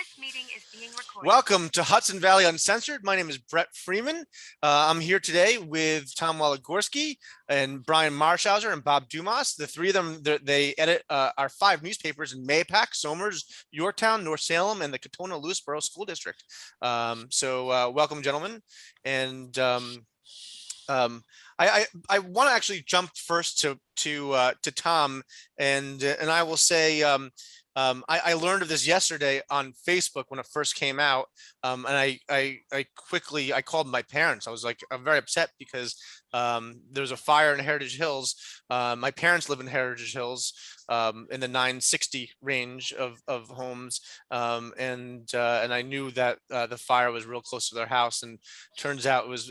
This meeting is being recorded. Welcome to Hudson Valley Uncensored. My name is Brett Freeman. I'm here today with Tom Walogorsky and Brian Marschhauser and Bob Dumas. The three of them, they edit our 5 newspapers in Mahopac, Somers, Yorktown, North Salem, and the Katona-Lewisboro School District. Welcome, gentlemen. And I want to actually jump first to Tom, and I will say I learned of this yesterday on Facebook when it first came out, and I quickly called my parents. I'm very upset because there was a fire in Heritage Hills. My parents live in Heritage Hills, in the 960 range of homes, and I knew that the fire was real close to their house, and turns out it was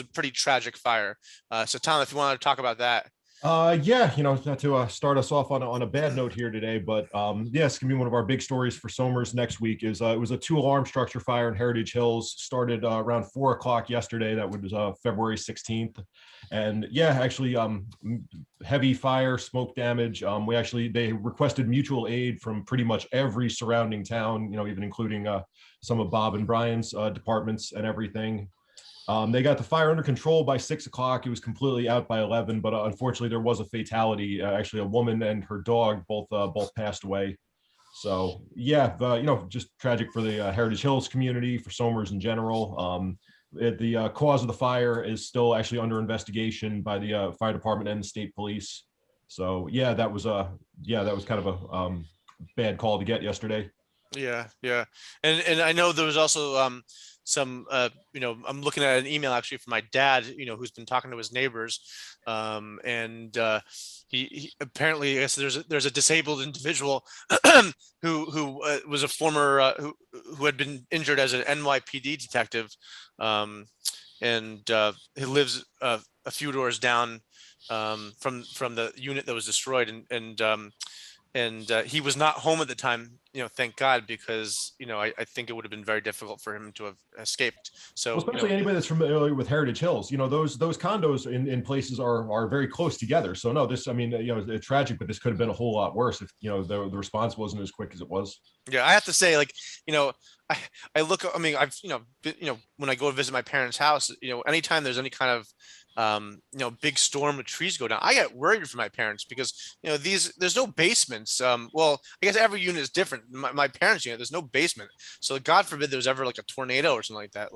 a pretty tragic fire. So Tom, if you wanted to talk about that. Yeah, not to start us off on a bad note here today, but yeah, it's gonna be one of our big stories for Somers next week. It was a 2-alarm structure fire in Heritage Hills. Started around 4 o'clock yesterday. That was February 16th, and yeah, actually heavy fire, smoke damage. They requested mutual aid from pretty much every surrounding town, even including some of Bob and Brian's departments and everything. They got the fire under control by 6 o'clock. It was completely out by 11, but unfortunately there was a fatality. Actually, a woman and her dog both passed away. So yeah, just tragic for the Heritage Hills community, for Somers in general. The cause of the fire is still actually under investigation by the fire department and the state police. So yeah, that was kind of a bad call to get yesterday. Yeah, and I know there was also some I'm looking at an email actually from my dad, who's been talking to his neighbors, and he apparently, I guess there's a disabled individual who was a former who had been injured as an NYPD detective, and he lives a few doors down from the unit that was destroyed, and he was not home at the time, thank God, because, I think it would have been very difficult for him to have escaped. So especially anybody that's familiar with Heritage Hills, those condos in places are very close together. So no, it's tragic, but this could have been a whole lot worse if, the response wasn't as quick as it was. Yeah, I have to say, I look, I've, when I go to visit my parents' house, anytime there's any kind of big storm with trees go down, I get worried for my parents because there's no basements. Well, I guess every unit is different. My parents' unit, there's no basement, so God forbid there's ever like a tornado or something like that,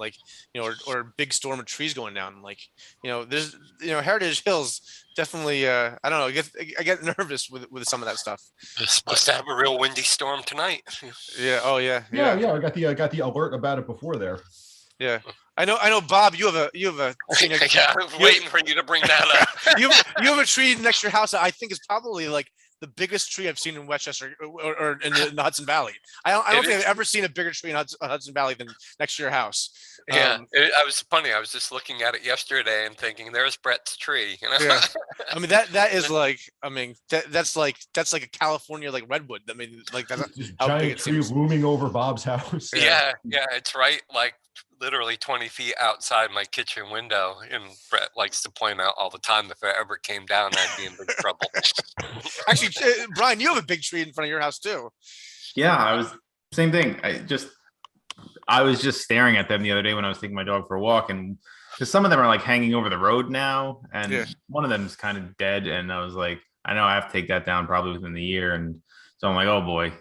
or a big storm of trees going down. There's Heritage Hills definitely. I don't know. I get nervous with some of that stuff. We're supposed to have a real windy storm tonight. Yeah. Oh yeah. Yeah. I got the alert about it before there. Yeah. I know, Bob. You have a. Yeah, I was waiting for you to bring that up. you have a tree next to your house that I think is probably like the biggest tree I've seen in Westchester or in the Hudson Valley. I don't think I've ever seen a bigger tree in Hudson Valley than next to your house. Yeah, I was funny. I was just looking at it yesterday and thinking, "There's Brett's tree." Yeah. That is like, that's like a California redwood. That's how giant big it tree seems. Looming over Bob's house. Yeah, it's right, literally 20 feet outside my kitchen window, and Brett likes to point out all the time if it ever came down, I'd be in big trouble. Actually, Brian, you have a big tree in front of your house too. Yeah, same thing. I was just staring at them the other day when I was taking my dog for a walk, and because some of them are hanging over the road now, and one of them is kind of dead, and I was like, I know I have to take that down probably within the year, and so I'm like, oh boy,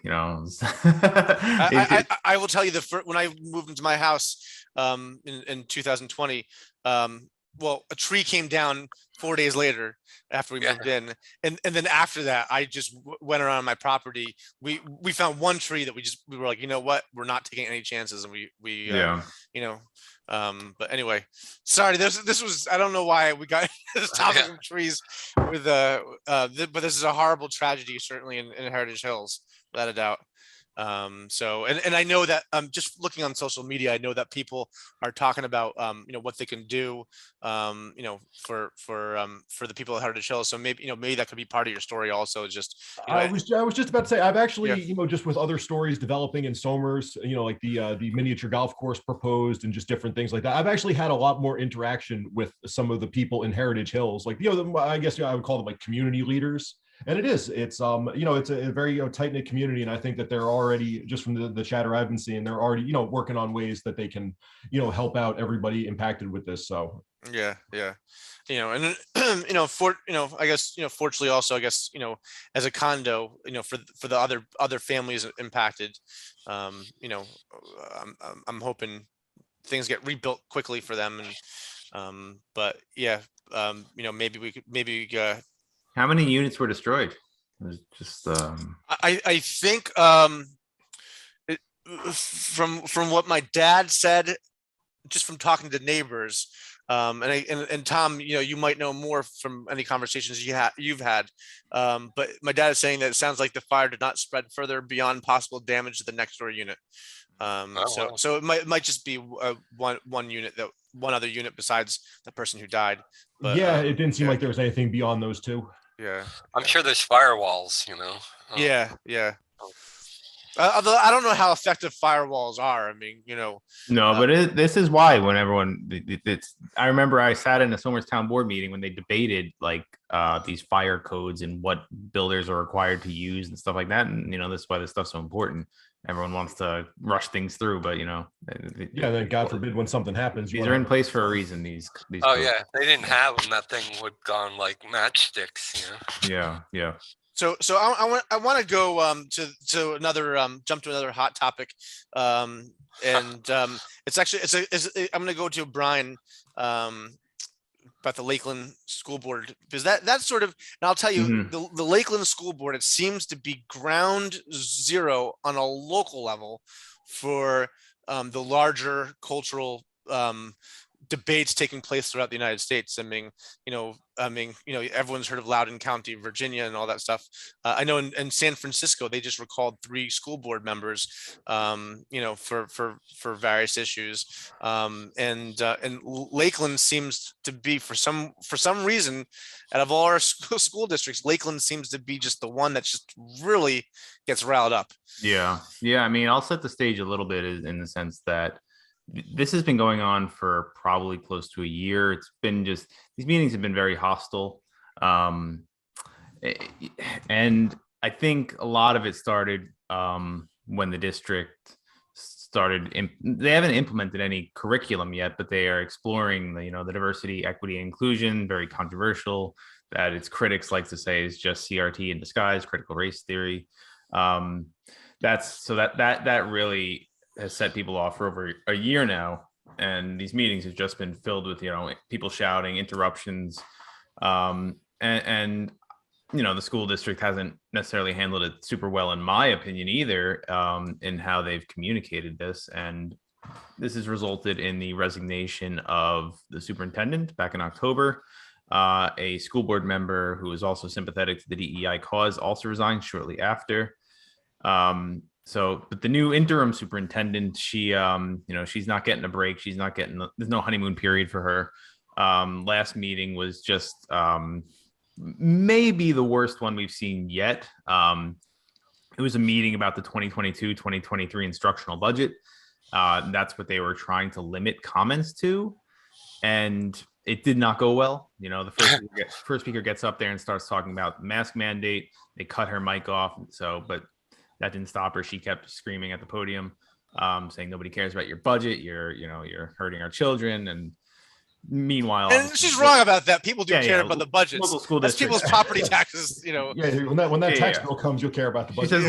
I will tell you when I moved into my house in 2020, well, a tree came down 4 days later after we moved in, and then after that, I just went around my property. We found one tree that we were like, you know what, we're not taking any chances, and but anyway, sorry, this was, I don't know why we got this topic of trees with but this is a horrible tragedy, certainly in Heritage Hills, without a doubt. So I know that just looking on social media, I know that people are talking about what they can do for the people at Heritage Hills. So maybe that could be part of your story also. Just I was just about to say, I've actually just with other stories developing in Somers, like the miniature golf course proposed and just different things like that. I've actually had a lot more interaction with some of the people in Heritage Hills, I guess I would call them community leaders. And it's it's a very tight knit community, and I think that they're already, just from the chatter I've been seeing, they're already working on ways that they can help out everybody impacted with this. So Yeah, yeah. And I guess, fortunately also, I guess, as a condo, for the other families impacted, I'm hoping things get rebuilt quickly for them. And but yeah, maybe How many units were destroyed? It was just I think from what my dad said, just from talking to neighbors, and Tom, you might know more from any conversations you've had, but my dad is saying that it sounds like the fire did not spread further beyond possible damage to the next door unit. So it might just be one unit, that one other unit besides the person who died. But yeah, it didn't seem like there was anything beyond those two. Yeah, I'm sure there's firewalls, Yeah, yeah. Although I don't know how effective firewalls are. I mean, no, but this is why when everyone, I remember I sat in a Somers Town Board meeting when they debated like these fire codes and what builders are required to use and stuff like that. And this is why this stuff's so important. Everyone wants to rush things through, but yeah, then God forbid when something happens. These are in place for a reason. These oh codes. yeah, they didn't have them. That thing would gone like matchsticks. Yeah. So I want to go to another jump to another hot topic, and it's actually I'm going to go to Brian about the Lakeland School Board, because that's sort of, and I'll tell you, the Lakeland School Board, it seems to be ground zero on a local level for the larger cultural debates taking place throughout the United States. I mean, everyone's heard of Loudoun County, Virginia, and all that stuff. I know in San Francisco, they just recalled 3 school board members, for various issues. And Lakeland seems to be, for some reason, out of all our school districts, Lakeland seems to be just the one that just really gets riled up. Yeah. I mean, I'll set the stage a little bit in the sense that this has been going on for probably close to a year. It's been just, these meetings have been very hostile. And I think a lot of it started when the district started, they haven't implemented any curriculum yet, but they are exploring the diversity, equity, and inclusion, very controversial, that its critics like to say is just CRT in disguise, critical race theory. That really has set people off for over a year now, and these meetings have just been filled with people shouting, interruptions, and the school district hasn't necessarily handled it super well, in my opinion, either, in how they've communicated this. And this has resulted in the resignation of the superintendent back in October. A school board member who is also sympathetic to the DEI cause also resigned shortly after. But the new interim superintendent, she, she's not getting a break. She's not getting, there's no honeymoon period for her. Last meeting was just maybe the worst one we've seen yet. It was a meeting about the 2022-2023 instructional budget. That's what they were trying to limit comments to. And it did not go well. The first speaker gets up there and starts talking about the mask mandate. They cut her mic off. But that didn't stop her. She kept screaming at the podium, saying nobody cares about your budget. You're hurting our children. And meanwhile, and she's wrong about that. People do care about the budgets. Local school That's districts. people's property taxes. Yeah, when that tax bill comes, you'll care about the budget. She says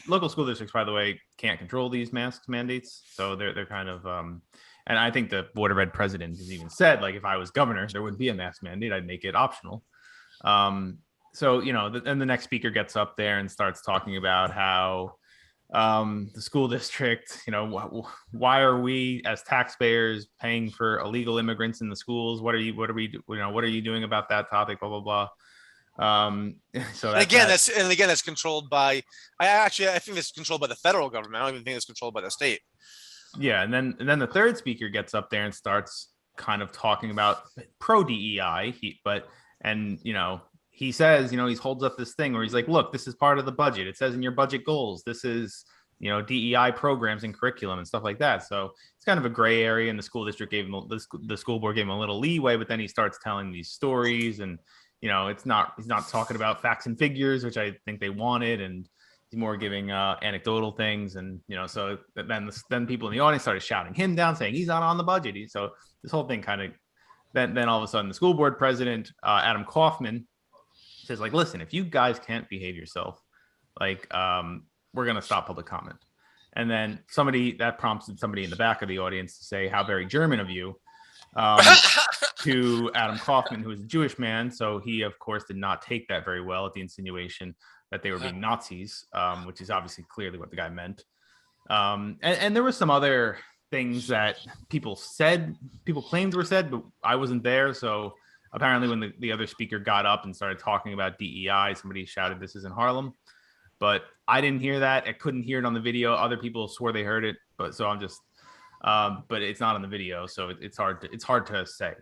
local school districts, by the way, can't control these mask mandates. So they're kind of, and I think the Board of Ed president has even said, like, if I was governor, there wouldn't be a mask mandate. I'd make it optional. So, then the next speaker gets up there and starts talking about how the school district, why are we as taxpayers paying for illegal immigrants in the schools? What are you doing about that topic? Blah, blah, blah. So that's controlled by, I think it's controlled by the federal government. I don't even think it's controlled by the state. Yeah. And then the third speaker gets up there and starts kind of talking about pro DEI, he says, he holds up this thing where he's like, look, this is part of the budget. It says in your budget goals, this is, DEI programs and curriculum and stuff like that. So it's kind of a gray area, and the school district the school board gave him a little leeway, but then he starts telling these stories and, he's not talking about facts and figures, which I think they wanted, and he's more giving anecdotal things. And so then people in the audience started shouting him down, saying he's not on the budget. So this whole thing kind of then all of a sudden the school board president, Adam Kaufman, says, like, listen, if you guys can't behave yourself, like, we're going to stop public comment. And then that prompted somebody in the back of the audience to say, how very German of you, to Adam Kaufman, who is a Jewish man. So he, of course, did not take that very well at the insinuation that they were being Nazis, which is obviously clearly what the guy meant. And there were some other things that people claimed were said, but I wasn't there. So apparently when the other speaker got up and started talking about DEI, somebody shouted, "This isn't Harlem." But I didn't hear that. I couldn't hear it on the video. Other people swore they heard it, but so I'm just, but it's not on the video, so it's hard to say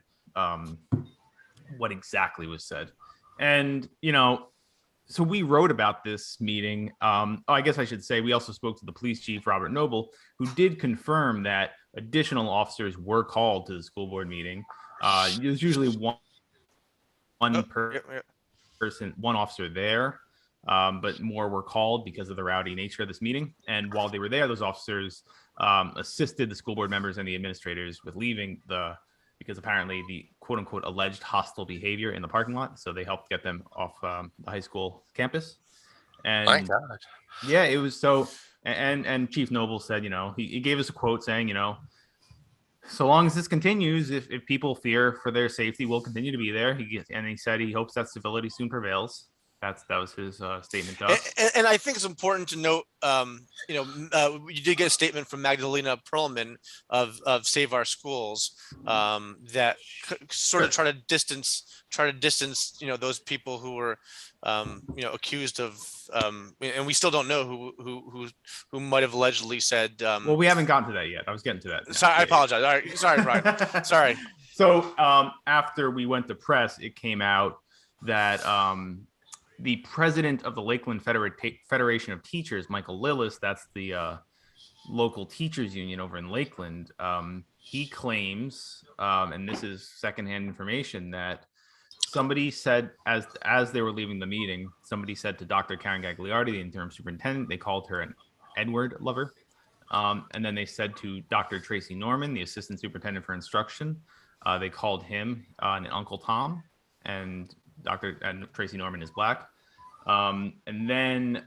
what exactly was said. And so we wrote about this meeting. I guess I should say we also spoke to the police chief, Robert Noble, who did confirm that additional officers were called to the school board meeting. There's usually one officer there. But more were called because of the rowdy nature of this meeting. And while they were there, those officers assisted the school board members and the administrators with leaving because apparently the quote unquote alleged hostile behavior in the parking lot. So they helped get them off the high school campus. And my God. Yeah, it was so. And Chief Noble said, he gave us a quote saying, so long as this continues, if people fear for their safety, we'll continue to be there. He said he hopes that civility soon prevails. That was his statement. And I think it's important to note, you did get a statement from Magdalena Perlman of Save Our Schools that sort of try to distance, those people who were, accused of, and we still don't know who might have allegedly said. Well, we haven't gotten to that yet. I was getting to that. Sorry, I apologize. All right, sorry, Brian. Sorry. So after we went to press, it came out that the president of the Lakeland Federation of Teachers, Michael Lillis, that's the local teachers union over in Lakeland, he claims, and this is secondhand information, that somebody said as they were leaving the meeting, somebody said to Dr. Karen Gagliardi, the interim superintendent, they called her an N-word lover. And then they said to Dr. Tracy Norman, the assistant superintendent for instruction, they called him an Uncle Tom, and Tracy Norman is black. And then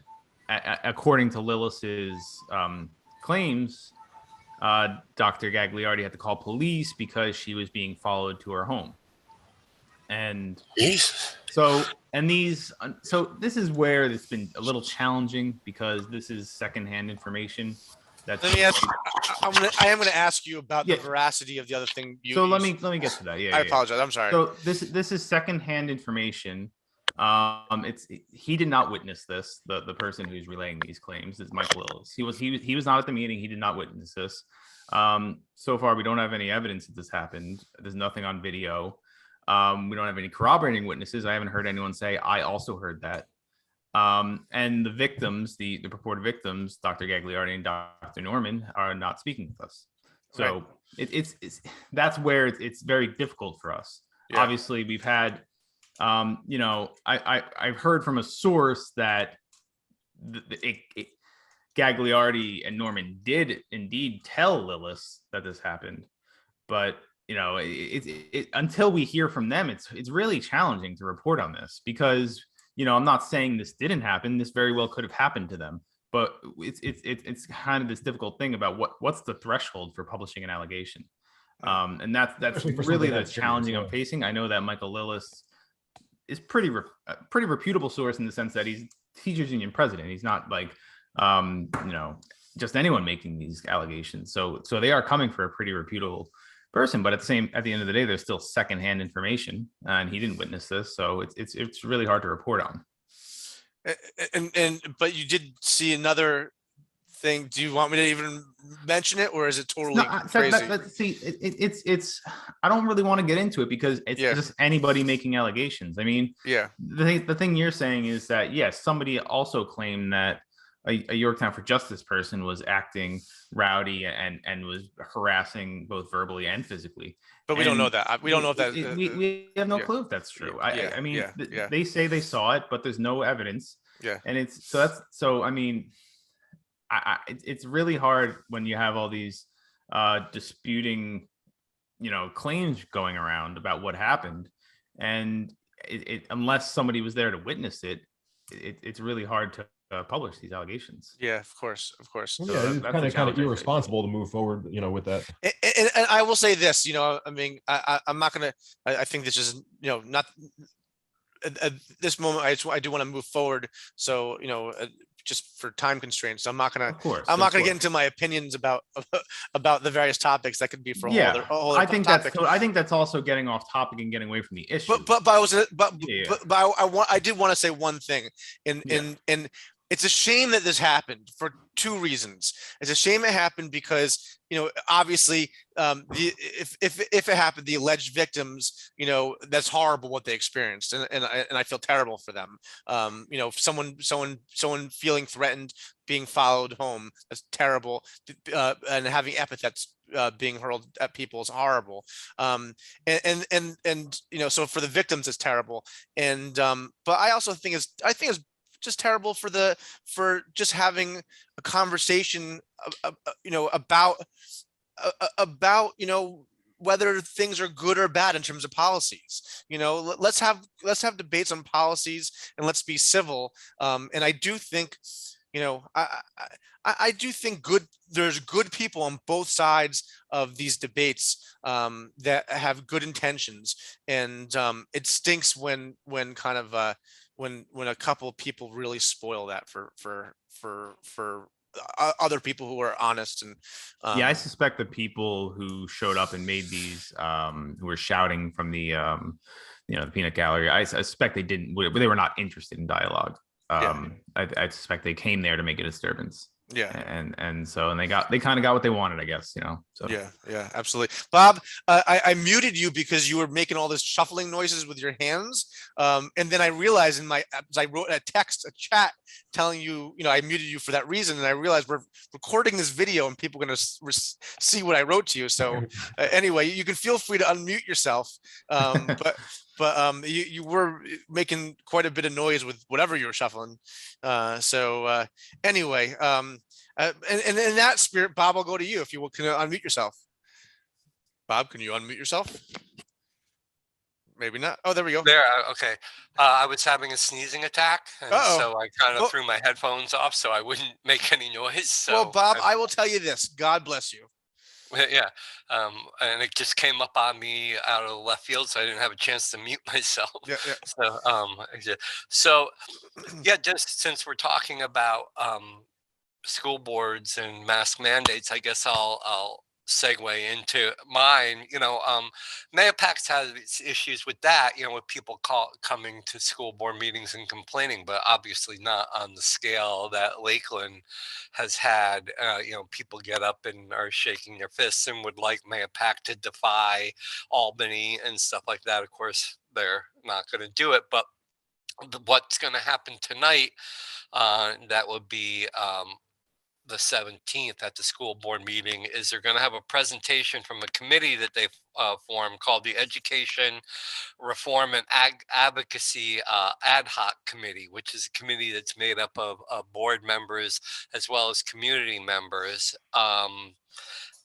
according to Lillis's claims, Dr. Gagliardi had to call police because she was being followed to her home. And so this is where it's been a little challenging because this is secondhand information. Let me ask. I am going to ask you about the veracity of the other thing. Let me get to that. I apologize. I'm sorry. So this is secondhand information. He did not witness this. The person who's relaying these claims is Mike Lillis. He was not at the meeting. He did not witness this. So far, we don't have any evidence that this happened. There's nothing on video. We don't have any corroborating witnesses. I haven't heard anyone say I also heard that. And the victims, the purported victims, Dr. Gagliardi and Dr. Norman, are not speaking with us. So it's that's where it's very difficult for us. Yeah. Obviously, we've had, I've heard from a source that Gagliardi and Norman did indeed tell Lillis that this happened, but until we hear from them, it's really challenging to report on this because. I'm not saying this didn't happen. This very well could have happened to them, but it's kind of this difficult thing about what's the threshold for publishing an allegation, and that's really the challenging I'm facing. I know that Michael Lillis is pretty reputable source in the sense that he's teachers union president. He's not like just anyone making these allegations. So they are coming for a pretty reputable person, but at the end of the day, there's still secondhand information, and he didn't witness this, so it's really hard to report on. But you did see another thing. Do you want me to even mention it, or is it totally crazy? It's I don't really want to get into it because it's just anybody making allegations. I mean, the thing you're saying is that yes, somebody also claimed that a Yorktown for Justice person was acting rowdy and was harassing both verbally and physically. But we don't know that. We don't know if that. We have no yeah. clue if that's true. Yeah, I mean, yeah. they say they saw it, but there's no evidence. Yeah. And so I mean, it's really hard when you have all these disputing, claims going around about what happened, and unless somebody was there to witness it, it's really hard to publish these allegations. Yeah, of course. Well, So yeah, it's that's kind a of challenge I face. irresponsible to move forward, with that. And I will say this, I mean, I'm not gonna. I think this is, not at this moment. I do want to move forward. So, just for time constraints, I'm not gonna. Of course, I'm of not gonna get course. into my opinions about the various topics. That could be for a Yeah, whole other I think topic. I think that's also getting off topic and getting away from the issue. But I was Yeah. but I did want to say one thing, and it's a shame that this happened for two reasons. It's a shame it happened because, obviously, if it happened, the alleged victims, that's horrible what they experienced, and I feel terrible for them. Someone feeling threatened, being followed home, that's terrible, and having epithets being hurled at people is horrible. So for the victims, it's terrible. And but I also think it's just terrible for just having a conversation, about whether things are good or bad in terms of policies. Let's have debates on policies, and let's be civil. And I do think, I do think there's good people on both sides of these debates, that have good intentions, and it stinks when kind of when a couple of people really spoil that for other people who are honest. And Yeah, I suspect the people who showed up and made these, who were shouting from the, the peanut gallery, I suspect they were not interested in dialogue. I suspect they came there to make a disturbance. Yeah. And they kind of got what they wanted, I guess, so. Yeah, absolutely. Bob, I muted you because you were making all this shuffling noises with your hands. And then I realized I wrote a chat telling you, I muted you for that reason. And I realized we're recording this video and people are going to see what I wrote to you. So anyway, you can feel free to unmute yourself. But you were making quite a bit of noise with whatever you were shuffling. Anyway, and in that spirit, Bob, I'll go to you if you can unmute yourself. Bob, can you unmute yourself? Maybe not. Oh, there we go. There. Okay. I was having a sneezing attack, and so I kind of threw my headphones off so I wouldn't make any noise. So well, Bob, I will tell you this. God bless you. Yeah. And it just came up on me out of left field, so I didn't have a chance to mute myself. Yeah. So just since we're talking about school boards and mask mandates, I guess I'll segue into mine. Mahopac's has its issues with that, with people coming to school board meetings and complaining, but obviously not on the scale that Lakeland has had. People get up and are shaking their fists and would like Mahopac to defy Albany and stuff like that. Of course, they're not going to do it, but what's going to happen tonight, that would be the 17th at the school board meeting, is they're going to have a presentation from a committee that they've formed called the Education Reform and Advocacy Ad Hoc Committee, which is a committee that's made up of board members as well as community members.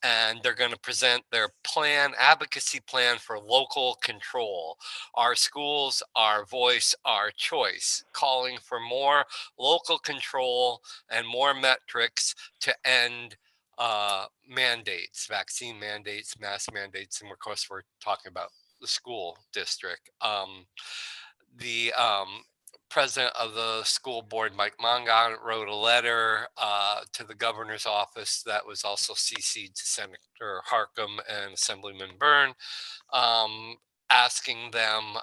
And they're going to present their advocacy plan for local control. Our schools, our voice, our choice, calling for more local control and more metrics to end mandates, vaccine mandates, mask mandates, and of course we're talking about the school district. The president of the school board, Mike Mongon, wrote a letter to the governor's office that was also CC'd to Senator Harcum and Assemblyman Byrne, asking them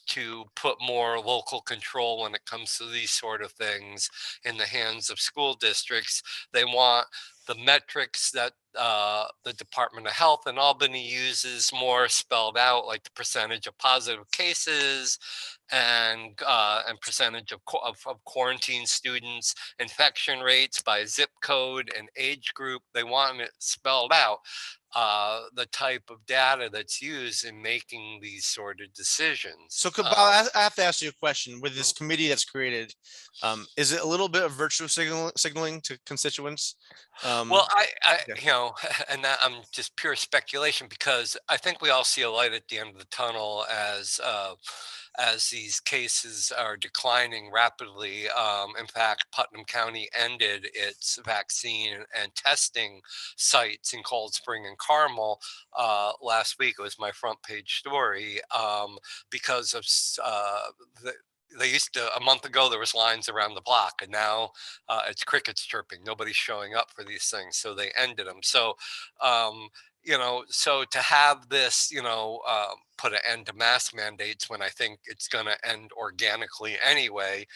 to put more local control when it comes to these sort of things in the hands of school districts. They want the metrics that the Department of Health in Albany uses more spelled out, like the percentage of positive cases and percentage of quarantine students, infection rates by zip code and age group. They want it spelled out. The type of data that's used in making these sort of decisions. So, Bob, I have to ask you a question. With this committee that's created, is it a little bit of virtue signaling to constituents? Well, I you know, and that I'm just pure speculation, because I think we all see a light at the end of the tunnel as these cases are declining rapidly. In fact, Putnam County ended its vaccine and testing sites in Cold Spring and Carmel last week. It was my front page story because of they used to, a month ago, there was lines around the block, and now it's crickets chirping. Nobody's showing up for these things, so they ended them. So, so to have this, put an end to mask mandates when I think it's going to end organically anyway,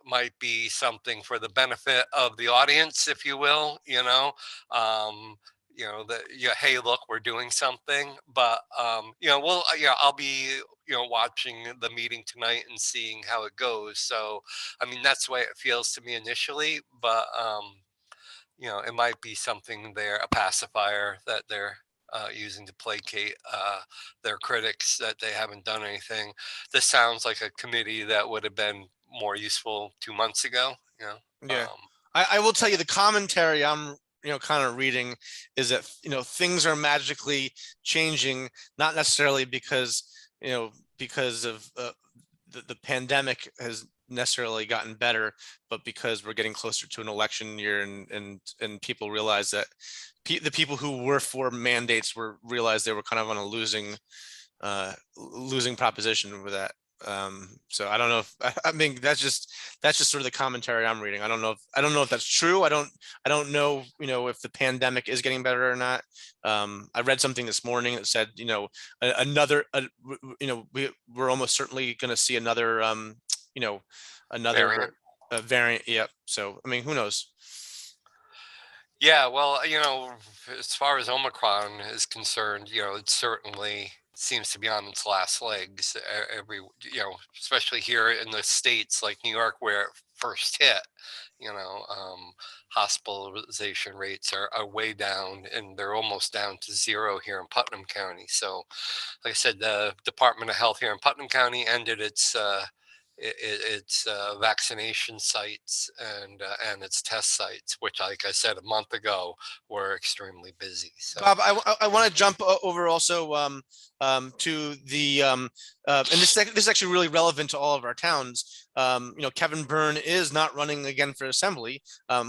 might be something for the benefit of the audience, if you will. Hey, look, we're doing something. But I'll be watching the meeting tonight and seeing how it goes. So I mean, that's the way it feels to me initially, but it might be something there, a pacifier that they're using to placate their critics, that they haven't done anything. This sounds like a committee that would have been more useful 2 months ago. Yeah. I will tell you, the commentary I'm kind of reading is that things are magically changing, not necessarily because of the pandemic has necessarily gotten better, but because we're getting closer to an election year, and people realize that the people who were for mandates realized they were kind of on a losing proposition with that. So I don't know if I mean that's just sort of the commentary I'm reading. I don't know if that's true. I don't know if the pandemic is getting better or not. I read something this morning that said we're almost certainly going to see another Variant. variant. Yep. So I mean, who knows? Yeah, well, as far as Omicron is concerned, it certainly seems to be on its last legs. Especially here in the States like New York, where it first hit, hospitalization rates are way down, and they're almost down to zero here in Putnam County. So, like I said, the Department of Health here in Putnam County ended its vaccination sites and its test sites, which, like I said, a month ago, were extremely busy. So, Bob, I want to jump over also to the and this is actually really relevant to all of our towns. Kevin Byrne is not running again for assembly.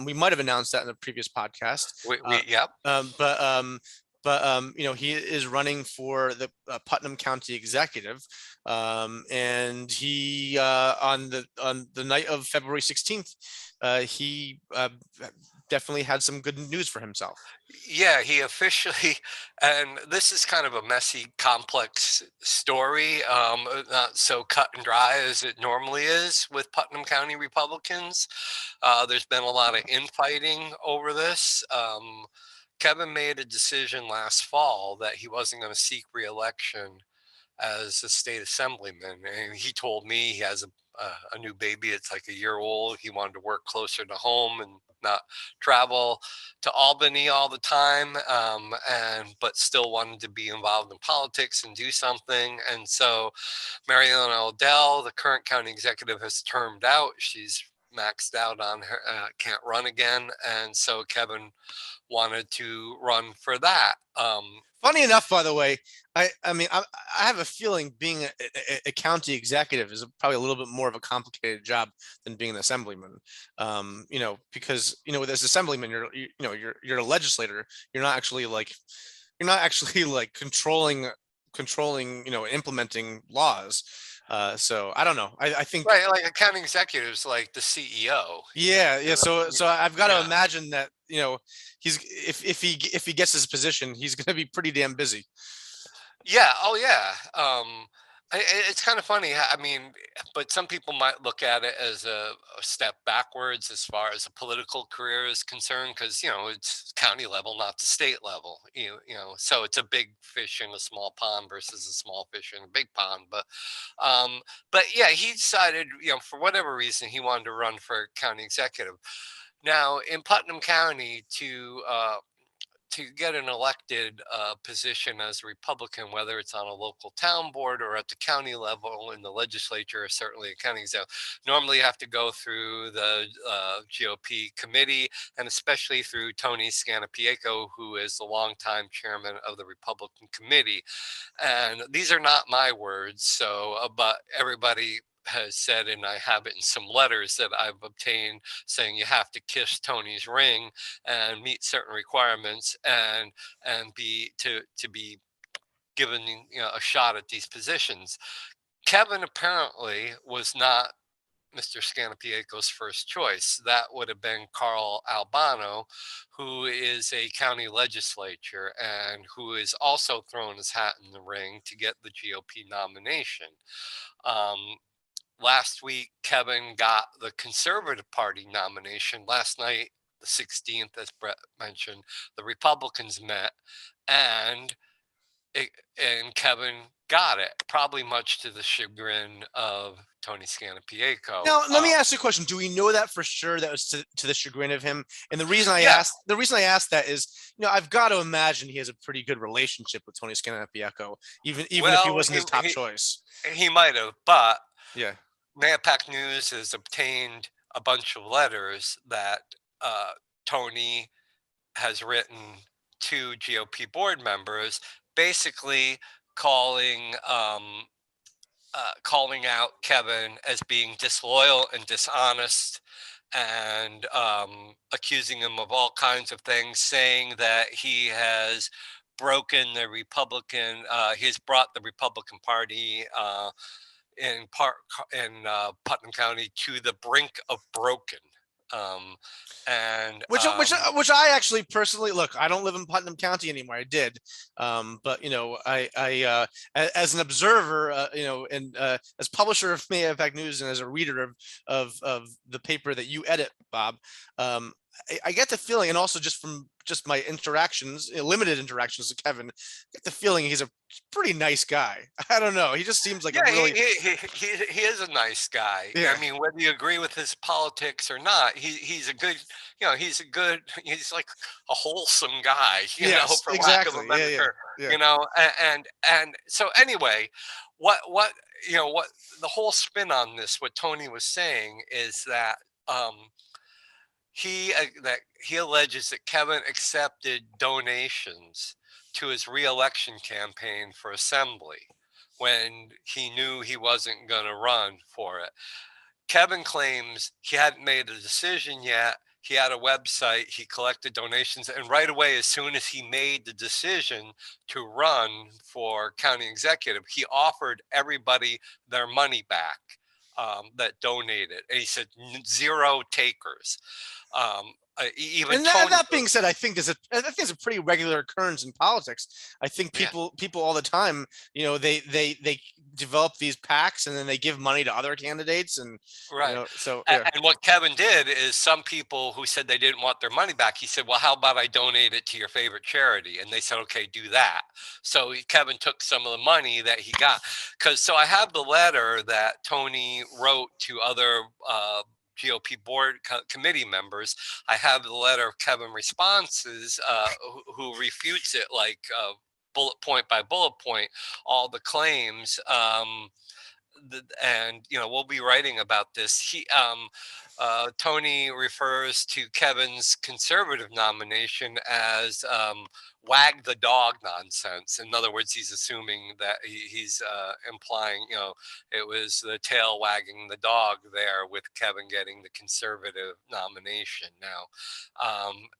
We might have announced that in the previous podcast. Yep. But he is running for the Putnam County Executive, and he on the night of February 16th, he definitely had some good news for himself. Yeah, he officially, and this is kind of a messy, complex story, not so cut and dry as it normally is with Putnam County Republicans. There's been a lot of infighting over this. Kevin made a decision last fall that he wasn't going to seek re-election as a state assemblyman, and he told me he has a new baby. It's like a year old. He wanted to work closer to home and not travel to Albany all the time, but still wanted to be involved in politics and do something. And so Mary Ellen Odell, the current county executive, has termed out. She's maxed out on her, can't run again. And so Kevin wanted to run for that. Funny enough, by the way, I have a feeling being a county executive is probably a little bit more of a complicated job than being an assemblyman. Because with this assemblyman, you're a legislator. You're not actually like controlling, implementing laws. So I don't know. I think right, like a county executive is like the CEO. Yeah. So I've got to imagine that he's if he gets this position, he's going to be pretty damn busy. Yeah. Oh yeah. It's kind of funny. I mean, but some people might look at it as a step backwards as far as a political career is concerned, because it's county level, not the state level. So it's a big fish in a small pond versus a small fish in a big pond. But yeah, he decided, for whatever reason, he wanted to run for county executive. Now in Putnam County, to get an elected position as a Republican, whether it's on a local town board or at the county level in the legislature, or certainly a county executive, normally you have to go through the GOP committee, and especially through Tony Scannapieco, who is the longtime chairman of the Republican committee. And these are not my words, but everybody has said, and I have it in some letters that I've obtained, saying you have to kiss Tony's ring and meet certain requirements and be to be given a shot at these positions. Kevin apparently was not Mr. Scannapieco's first choice. That would have been Carl Albano, who is a county legislator and who is also thrown his hat in the ring to get the GOP nomination. Last week, Kevin got the Conservative Party nomination. Last night, the 16th, as Brett mentioned, the Republicans met, and Kevin got it, probably much to the chagrin of Tony Scannapieco. Now, let me ask you a question. Do we know that for sure that was to the chagrin of him? And the reason I asked that is, I've got to imagine he has a pretty good relationship with Tony Scannapieco, even if he wasn't his top choice. He might have, but yeah. Mahopac News has obtained a bunch of letters that Tony has written to GOP board members, basically calling out Kevin as being disloyal and dishonest, and accusing him of all kinds of things, saying that he has broken the Republican, he's brought the Republican Party in Putnam County to the brink of broken. Which I actually personally, look, I don't live in Putnam County anymore. I did, but I as an observer, and as publisher of Mahopac News and as a reader of the paper that you edit, Bob, I get the feeling, and also just from my interactions, limited interactions with Kevin, I get the feeling he's a pretty nice guy. I don't know. He just seems like a really. He is a nice guy. Yeah. I mean, whether you agree with his politics or not, he's a good. He's like a wholesome guy. For lack of a better term. Yeah. And so anyway, what the whole spin on this, what Tony was saying is that. He alleges that Kevin accepted donations to his re-election campaign for assembly when he knew he wasn't going to run for it. Kevin claims he hadn't made a decision yet. He had a website, he collected donations, and right away, as soon as he made the decision to run for county executive, he offered everybody their money back that donated. And he said 0 takers. Even and that being said, I think is a pretty regular occurrence in politics. I think people all the time, they develop these PACs and then they give money to other candidates, and right. And what Kevin did is, some people who said they didn't want their money back, he said, well, how about I donate it to your favorite charity? And they said, okay, do that. So Kevin took some of the money that he got. So I have the letter that Tony wrote to other GOP board committee members. I have the letter of Kevin responses who refutes it, like bullet point by bullet point, all the claims. And we'll be writing about this. Tony refers to Kevin's conservative nomination as wag the dog nonsense. In other words, he's assuming that he's implying, it was the tail wagging the dog there with Kevin getting the conservative nomination now.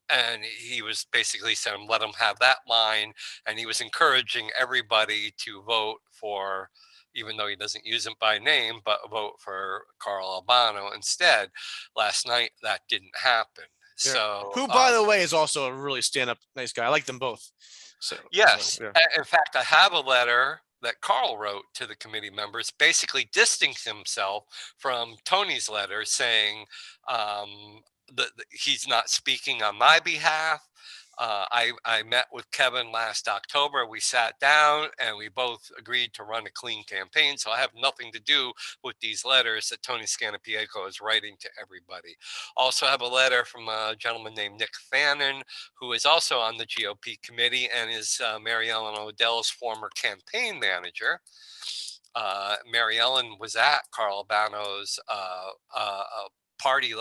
And he was basically saying, let him have that line. And he was encouraging everybody to vote for, even though he doesn't use him by name, but vote for Carl Albano instead. Last night, that didn't happen. Yeah. So, who, by the way, is also a really stand-up nice guy. I like them both. So yes, in fact, I have a letter that Carl wrote to the committee members, basically distancing himself from Tony's letter, saying that he's not speaking on my behalf. I met with Kevin last October. We sat down and we both agreed to run a clean campaign. So I have nothing to do with these letters that Tony Scannapieco is writing to everybody. Also have a letter from a gentleman named Nick Fannin, who is also on the GOP committee and is Mary Ellen Odell's former campaign manager. Mary Ellen was at Carl Albano's party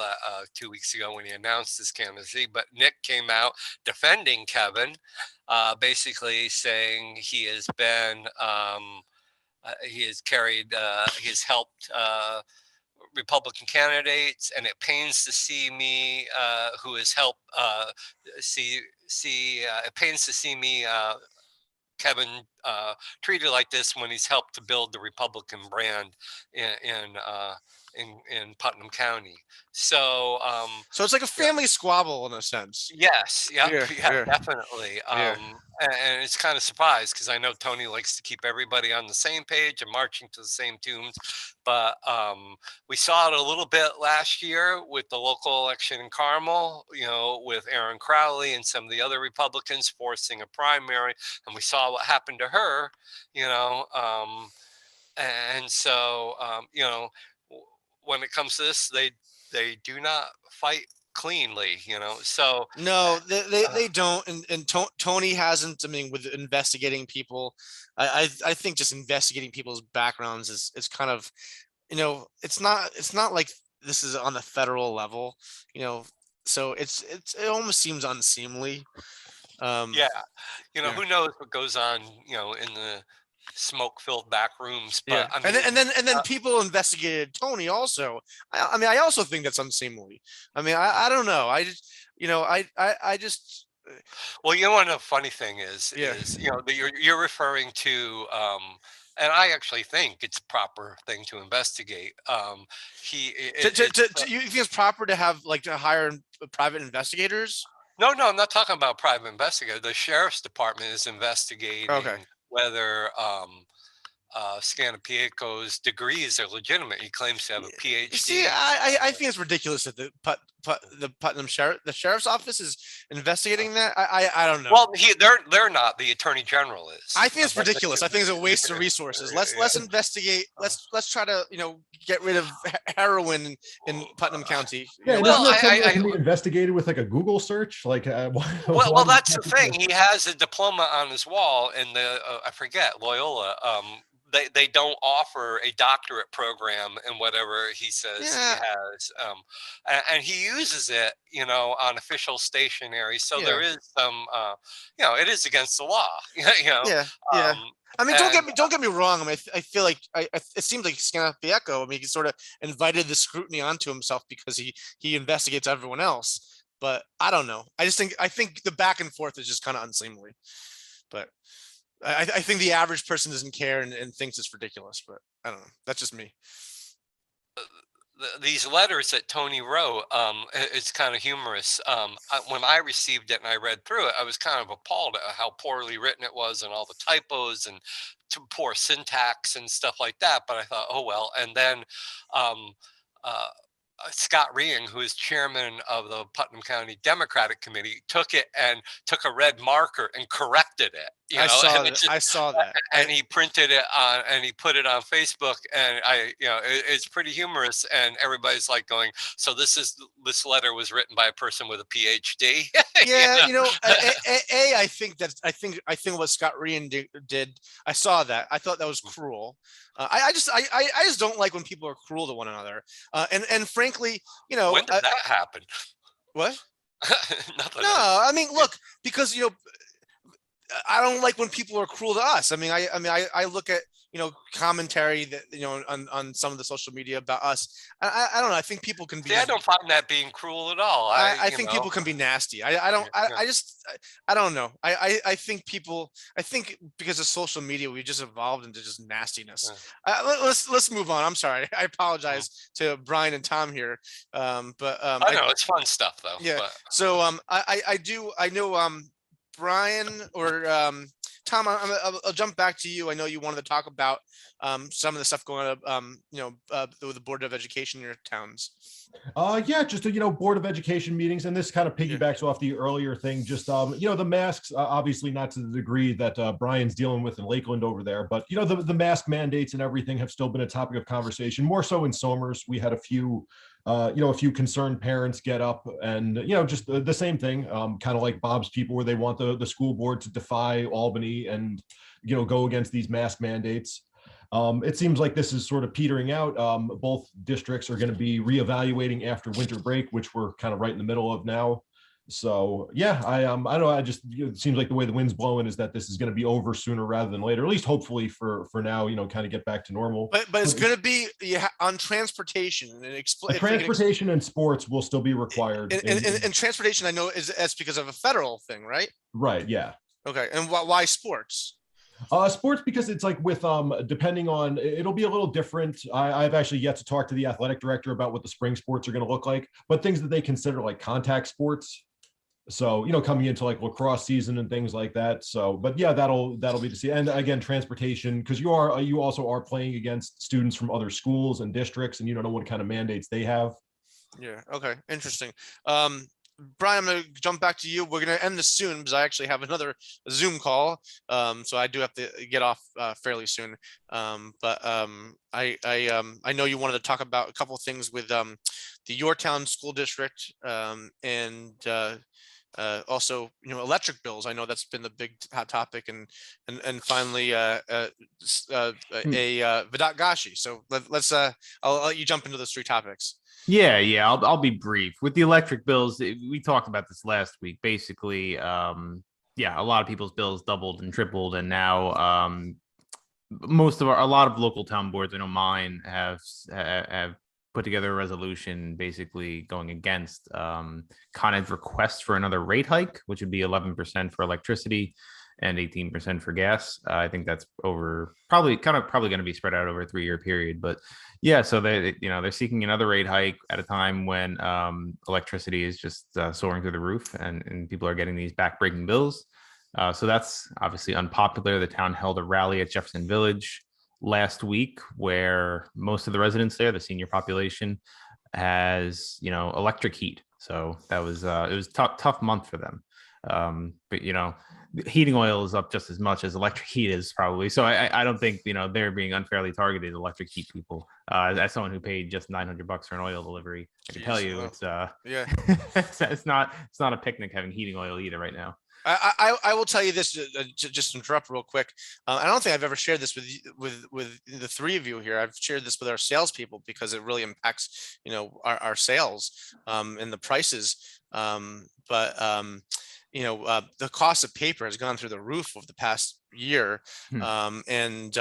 2 weeks ago when he announced his candidacy, but Nick came out defending Kevin, basically saying he has been, he has carried, he has helped Republican candidates, and it pains to see me, who has helped it pains to see me, Kevin, treated like this when he's helped to build the Republican brand in Putnam County. So So it's like a family squabble in a sense. yes, yeah, Yeah. definitely. Yeah. And it's kind of surprised because I know Tony likes to keep everybody on the same page and marching to the same tunes. But we saw it a little bit last year with the local election in Carmel, with Aaron Crowley and some of the other Republicans forcing a primary, and we saw what happened to her, and so when it comes to this, they do not fight cleanly, so No, they don't, and Tony hasn't. I mean, with investigating people, I think just investigating people's backgrounds is kind of, it's not like this is on the federal level, so it almost seems unseemly. yeah, Yeah. who knows what goes on, in the smoke-filled back rooms, Yeah, but I mean, and then people investigated Tony also. I mean, I also think that's unseemly. I mean, I don't know. I just, I just. well, what the funny thing is Yeah. that you're referring to, and I actually think it's a proper thing to investigate. You think it's proper to have to hire private investigators? No, I'm not talking about private investigator. The sheriff's department is investigating Okay. whether Scannapieco's degrees are legitimate. He claims to have a PhD. See, I think it's ridiculous that the Putnam sheriff's office is investigating that. I don't know. Well, they're not. The attorney general is. I think it's ridiculous. I think it's a waste of resources. Let's investigate. Let's try to get rid of heroin in Putnam County. Yeah, Well, isn't that something that can be investigated with like a Google search? Like, well, that's the thing. He has a diploma on his wall, and I forget, Loyola. They don't offer a doctorate program in whatever he says he has, and he uses it, on official stationery. So there is some, it is against the law. Yeah. I mean, don't get me wrong. I mean, I feel like it seems like Scannapieco. I mean, he sort of invited the scrutiny onto himself because he investigates everyone else. But I don't know. I think the back and forth is just kind of unseemly. But I think the average person doesn't care and thinks it's ridiculous. But I don't know. That's just me. These letters that Tony wrote, it's kind of humorous. When I received it and I read through it, I was kind of appalled at how poorly written it was and all the typos and poor syntax and stuff like that. But I thought, oh well. And then Scott Reing, who is chairman of the Putnam County Democratic Committee, took it and took a red marker and corrected it. I saw that. And he printed it on and he put it on Facebook, and it's pretty humorous. And everybody's like going, so this letter was written by a person with a PhD. Yeah, I think what Scott Reing did. I saw that. I thought that was cruel. I just don't like when people are cruel to one another. And frankly, when did that happen? What? Nothing. No, I mean, look, because I don't like when people are cruel to us. I mean, I look at commentary that on some of the social media about us. I don't know. I think people can be. See, I don't find that being cruel at all. I think people can be nasty. I don't know. I think because of social media, we just evolved into just nastiness. Let's move on. I'm sorry. I apologize to Brian and Tom here. But I know it's fun stuff though. Yeah. But. So I know Brian or Tom, I'll jump back to you. I know you wanted to talk about some of the stuff going on, with the Board of Education in your towns. Yeah, just Board of Education meetings, and this kind of Yeah. piggybacks off the earlier thing. Just the masks, obviously not to the degree that Brian's dealing with in Lakeland over there, but the mask mandates and everything have still been a topic of conversation. More so in Somers, we had a few concerned parents get up and just the same thing, kind of like Bob's people, where they want the school board to defy Albany and go against these mask mandates. It seems like this is sort of petering out. Both districts are going to be reevaluating after winter break, which we're kind of right in the middle of now. So yeah, I don't know. It seems like the way the wind's blowing is that this is going to be over sooner rather than later. At least hopefully for now, kind of get back to normal. But it's going to be on transportation and transportation and sports will still be required. And transportation, I know that's because of a federal thing, right? Right. Yeah. Okay. And why sports? Sports, because it's like with depending on, it'll be a little different. I've actually yet to talk to the athletic director about what the spring sports are going to look like, but things that they consider like contact sports. So, coming into like lacrosse season and things like that. So, but yeah, that'll be to see. And again, transportation, because you also are playing against students from other schools and districts, and you don't know what kind of mandates they have. Yeah. Okay. Interesting. Brian, I'm going to jump back to you. We're going to end this soon because I actually have another Zoom call. So I do have to get off fairly soon. But I know you wanted to talk about a couple of things with the Yorktown School District and also, electric bills. I know that's been the big hot topic, and finally Vidagashi. So I'll let you jump into those three topics. Yeah, I'll be brief. With the electric bills, we talked about this last week. Basically, a lot of people's bills doubled and tripled, and now a lot of local town boards, I know mine, have put together a resolution basically going against Con Ed's request for another rate hike, which would be 11% for electricity and 18% for gas. I think that's probably going to be spread out over a 3-year period. But yeah, so they're seeking another rate hike at a time when electricity is just soaring through the roof, and people are getting these backbreaking bills. So that's obviously unpopular. The town held a rally at Jefferson Village last week where most of the residents there, the senior population, has electric heat. So that was it was tough month for them. But heating oil is up just as much as electric heat is probably. So I don't think they're being unfairly targeted, electric heat people. As someone who paid just $900 for an oil delivery, I can tell you it's it's not a picnic having heating oil either right now. I will tell you this, just interrupt real quick. I don't think I've ever shared this with the three of you here. I've shared this with our salespeople because it really impacts our sales and the prices. But the cost of paper has gone through the roof over the past year. And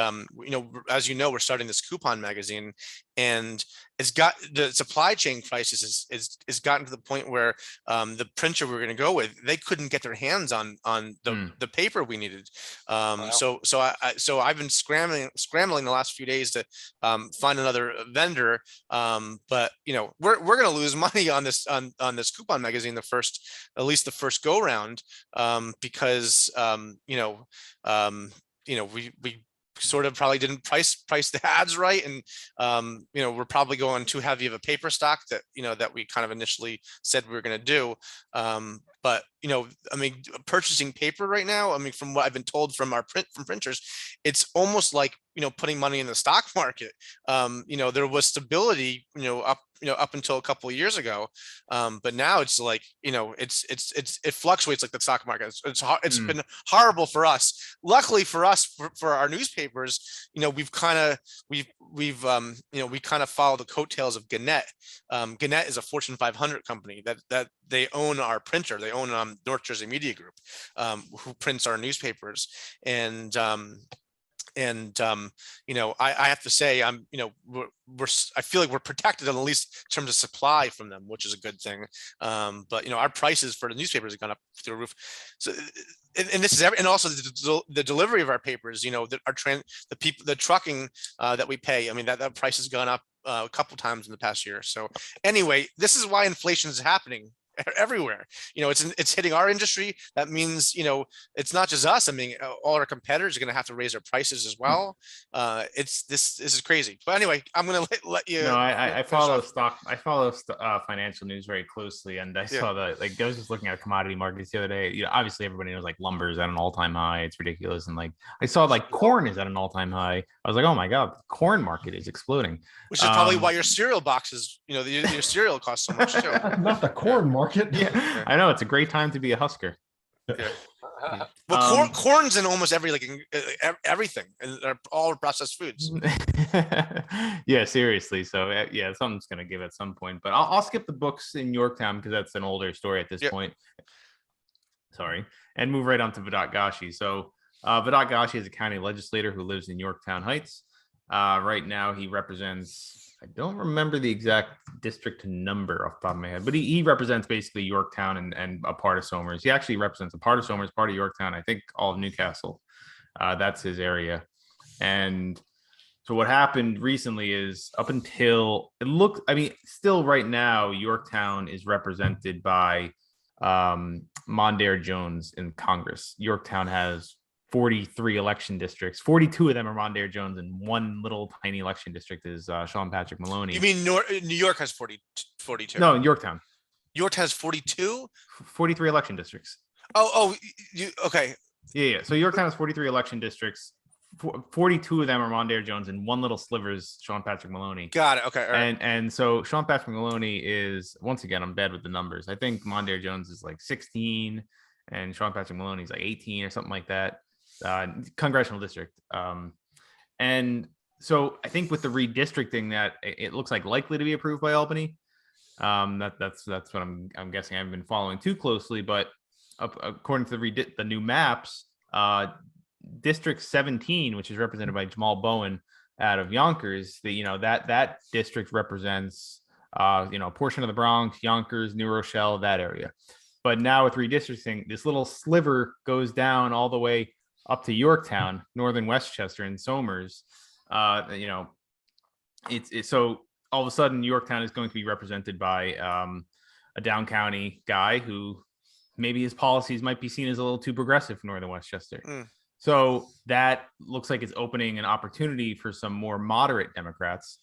as we're starting this coupon magazine, and it's got the supply chain crisis is gotten to the point where the printer we're going to go with, they couldn't get their hands on the paper we needed. Wow. So I've been scrambling the last few days to find another vendor. But we're going to lose money on this coupon magazine at least the first go round, because we sort of probably didn't price the ads right, and we're probably going too heavy of a paper stock that we kind of initially said we were going to do. But purchasing paper right now, from what I've been told from printers, it's almost like putting money in the stock market. There was stability up until a couple of years ago, but now it's like it fluctuates like the stock market. It's been horrible for us. Luckily for us, for our newspapers, we kind of follow the coattails of Gannett. Gannett is a Fortune 500 company that they own our printer. They own North Jersey Media Group, who prints our newspapers. And I have to say, I feel like we're protected, at least in terms of supply from them, which is a good thing. But our prices for the newspapers have gone up through the roof. So, and this is and also the delivery of our papers. The trucking that we pay. That price has gone up a couple times in the past year. So anyway, this is why inflation is happening. everywhere. It's hitting our industry. That means, it's not just us. I mean, all our competitors are going to have to raise their prices as well. This is crazy. But anyway, I'm going to let you. No, I follow stock. I follow financial news very closely, and I saw that. Like, I was just looking at commodity markets the other day. Obviously everybody knows like lumber is at an all-time high. It's ridiculous, and like I saw like corn is at an all-time high. I was like, oh my god, the corn market is exploding. Which is probably why your cereal boxes, your cereal costs so much too. Not the corn market. Yeah, I know, it's a great time to be a Husker. Yeah. Well, corn's in almost everything, and they're all processed foods. Yeah, seriously. So yeah, something's gonna give at some point. But I'll skip the books in Yorktown because that's an older story at this point. Sorry, and move right on to Vidat Ghashi. So Vidat Ghashi is a county legislator who lives in Yorktown Heights. Right now, he represents. I don't remember the exact district number off the top of my head, but he represents basically Yorktown and a part of Somers. He actually represents a part of Somers, part of Yorktown, I think all of Newcastle. That's his area. And so what happened recently is up until still right now, Yorktown is represented by Mondaire Jones in Congress. Yorktown has 43 election districts. 42 of them are Mondaire Jones, and one little tiny election district is Sean Patrick Maloney. You mean New York has 42? No, Yorktown. Yorktown has 42? 43 election districts. Okay. Yeah. So Yorktown has 43 election districts. 42 of them are Mondaire Jones, and one little sliver is Sean Patrick Maloney. Got it. Okay. All right. And so Sean Patrick Maloney is, once again, I'm bad with the numbers. I think Mondaire Jones is like 16, and Sean Patrick Maloney is like 18 or something like that. Congressional district. And so I think with the redistricting that it looks like likely to be approved by Albany. That's what I'm guessing. I haven't been following too closely, but according to the new maps, District 17, which is represented by Jamal Bowen out of Yonkers, that district represents a portion of the Bronx, Yonkers, New Rochelle, that area. But now with redistricting, this little sliver goes down all the way up to Yorktown, northern Westchester, and Somers. It's so all of a sudden Yorktown is going to be represented by a down county guy who maybe his policies might be seen as a little too progressive for northern Westchester. So that looks like it's opening an opportunity for some more moderate Democrats.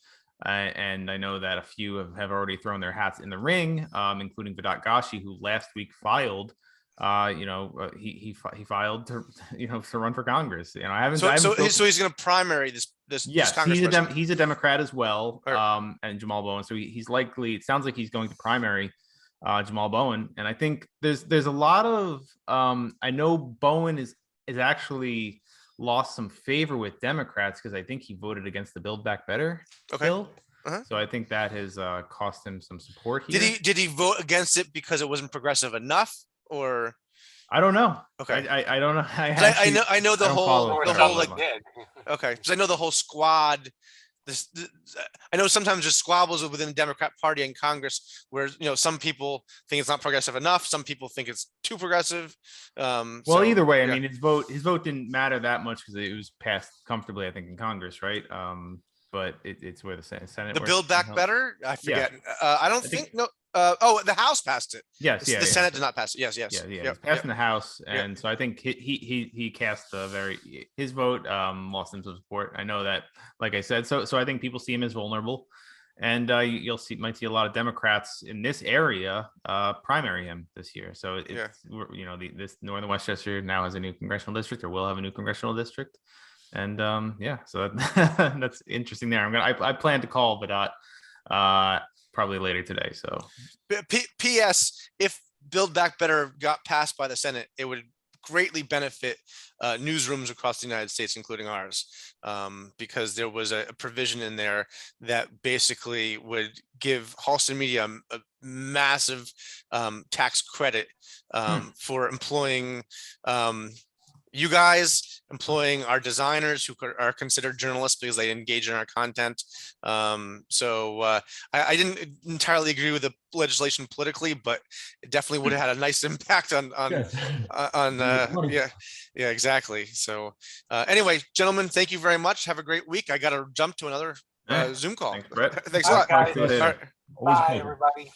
And I know that a few have already thrown their hats in the ring, including Vidat Ghashi, who last week filed. He filed to run for Congress. I haven't. So he's going to primary this. Yes, this he's a Democrat as well. Right. And Jamal Bowen. So he's likely. It sounds like he's going to primary Jamal Bowen. And I think there's a lot of. I know Bowen is actually lost some favor with Democrats because I think he voted against the Build Back Better bill. So I think that has cost him some support here. Did he vote against it because it wasn't progressive enough? Or I don't know. Okay, I don't know. I know the whole like. Okay, because I know the whole squad. I know sometimes there's squabbles within the Democrat Party in Congress where some people think it's not progressive enough. Some people think it's too progressive. Either way, I mean his vote didn't matter that much because it was passed comfortably, I think, in Congress, right? But it's where the Senate. The Build Back Better. I forget. I don't think no. The House passed it. Yes, the Senate did not pass it. Yes. Yeah. Passed in the House, and so I think he cast his vote lost him some support. I know that, like I said, so I think people see him as vulnerable, and might see a lot of Democrats in this area primary him this year. So this northern Westchester now has a new congressional district, or will have a new congressional district, and so that's interesting there. I plan to call Vidat probably later today. So P.S. if Build Back Better got passed by the Senate, it would greatly benefit newsrooms across the United States, including ours, because there was a provision in there that basically would give Halston Media a massive tax credit for employing you guys, employing our designers who are considered journalists because they engage in our content. I didn't entirely agree with the legislation politically, but it definitely would have had a nice impact on exactly. So anyway, gentlemen, thank you very much. Have a great week. I got to jump to another Zoom call. Thanks, Brett. Thanks a lot. Bye, everybody.